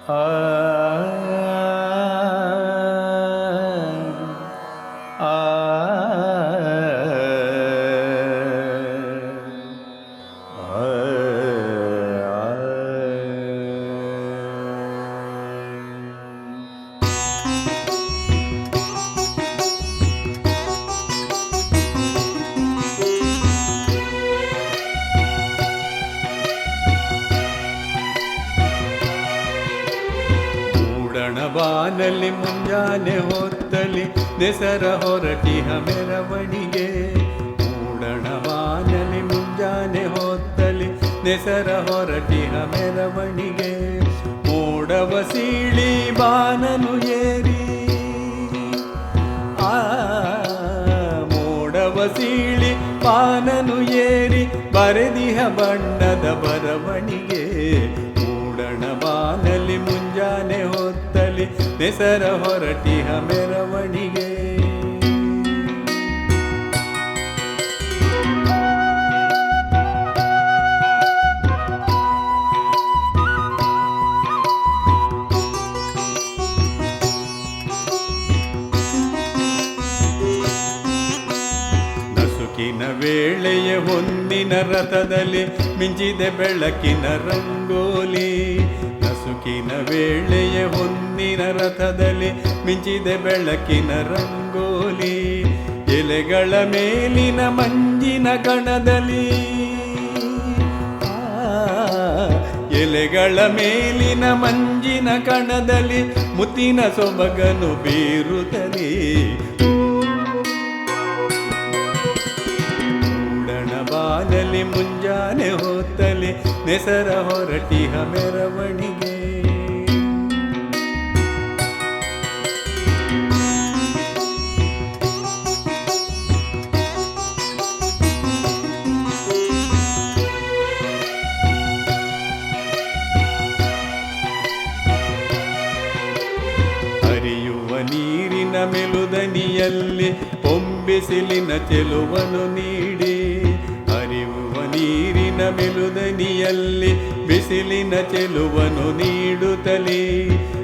ಆ ಆ ಬಾನಲ್ಲಿ ಮುಂಜಾನೆ ಹೊತ್ತಲಿ ನೆಸರ ಹೊರಟಿಹ ಮೆರವಣಿಗೆ. ಮೂಡಣ ಬಾನಲ್ಲಿ ಮುಂಜಾನೆ ಹೊತ್ತಲಿ ನೆಸರ ಹೊರಟಿಹ ಮೆರವಣಿಗೆ. ಮೋಡವ ಸೀಳಿ ಬಾನನು ಏರಿ ಮೋಡವ ಸೀಳಿ ಬಾನನು ಏರಿ ಬರೆದಿಹ ಬಣ್ಣದ ಬರವಣಿಗೆ. ಮೂಡಣ ಬಾನಲ್ಲಿ ಮುಂಜಾನೆ ಹೊತ್ತಲಿ ನೆಸರ ಹೊರಟಿಹ ಮೆರವಣಿಗೆ. ನಸುಕಿನ ವೇಳೆಯ ಹೊನ್ನಿನ ರಥದಲ್ಲಿ ಮಿಂಚಿದೆ ಬೆಳಕಿನ ರಂಗೋಲಿ. ನಸುಕಿನ ವೇಳೆಯ ಹೊನ್ನಿನ ರಥದಲ್ಲಿ ಮಿಂಚಿದೆ ಬೆಳಕಿನ ರಂಗೋಲಿ. ಎಲೆಗಳ ಮೇಲಿನ ಮಂಜಿನ ಕಣದಲ್ಲಿ ಎಲೆಗಳ ಮೇಲಿನ ಮಂಜಿನ ಕಣದಲ್ಲಿ ಮುತ್ತಿನ ಸೊಬಗನು ಬೀರುತ್ತಲೇ. ಬಾನಲ್ಲಿ ಮುಂಜಾನೆ ಹೊತ್ತಲಿ ನೆಸರ ಹೊರಟಿಹ ಮೆರವಣಿಗೆ. ಹರಿಯುವ ನೀರಿನ ಮೆಲುದನಿಯಲ್ಲಿ ಹೊಂಬಿಸಿಲಿನ ಚೆಲುವನು ನೀಡಿ. ಹರಿಯುವ ನೀರಿನ ಮೆಲುದನಿಯಲ್ಲಿ ಬಿಸಿಲಿನ ಚೆಲುವನು ನೀಡುತ್ತಲೇ.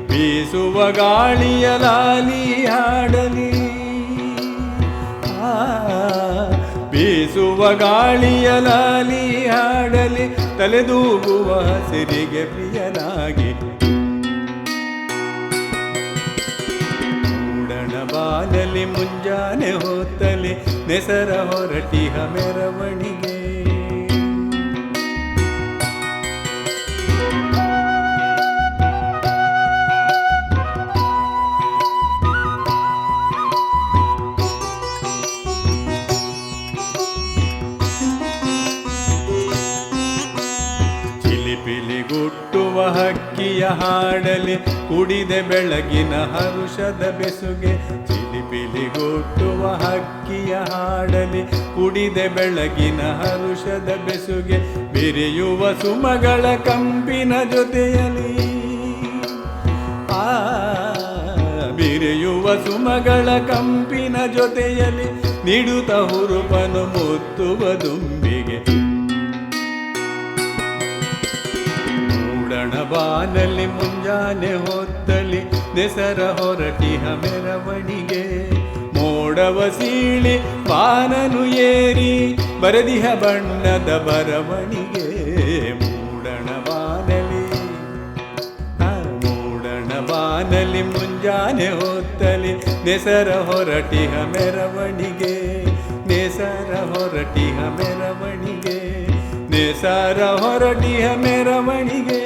ಬೀಸುವ ಗಾಳಿಯ ಲಾಲಿ ಹಾಡಲಿ ಬೀಸುವ ಗಾಳಿಯ ಲಾಲಿ ಹಾಡಲಿ. ತಲೆದೂಗುವ ಹಸಿರಿಗೆ ಪ್ರಿಯನಾಗಿ ಬಾನಲ್ಲಿ ಮುಂಜಾನೆ ಹೊತ್ತಲಿ ನೆಸರ ಹೊರಟಿಹ ಮೆರವಣಿಗೆ. ಚಿಲಿಪಿಲಿಗುಟ್ಟುವ ಹಕ್ಕಿಯ ಹಾಡಲಿ ಕುಡಿದೆ ಬೆಳಗಿನ ಹರುಷದ ಬೆಸುಗೆ. ಚಿಲಿಪಿಲಿಗುಟ್ಟುವ ಹಕ್ಕಿಯ ಹಾಡಲಿ ಕುಡಿದೆ ಬೆಳಗಿನ ಹರುಷದ ಬೆಸುಗೆ. ಬಿರಿಯುವ ಸುಮಗಳ ಕಂಪಿನ ಜೊತೆಯಲಿ ಬಿರಿಯುವ ಸುಮಗಳ ಕಂಪಿನ ಜೊತೆಯಲಿ ನೀಡುತ್ತ ಹುರುಪನು ಮುತ್ತುವ ದುಂಬಿಗೆ. ಬಾನಲ್ಲಿ ಮುಂಜಾನೆ ಹೊತ್ತಲಿ ನೆಸರ ಹೊರಟಿಹ ಮೆರವಣಿಗೆ. ಮೋಡವ ಸೀಳಿ ಬಾನನು ಏರಿ ಬರೆದಿಹ ಬಣ್ಣದ ಬರವಣಿಗೆ. ಮೂಡಣ ಬಾನಲ್ಲಿ ಮುಂಜಾನೆ ಹೊತ್ತಲಿ ನೆಸರ ಹೊರಟಿಹ ಮೆರವಣಿಗೆ. ನೆಸರ ಹೊರಟಿಹ ಮೆರವಣಿಗೆ. ನೆಸರ ಹೊರಟಿಹ ಮೆರವಣಿಗೆ.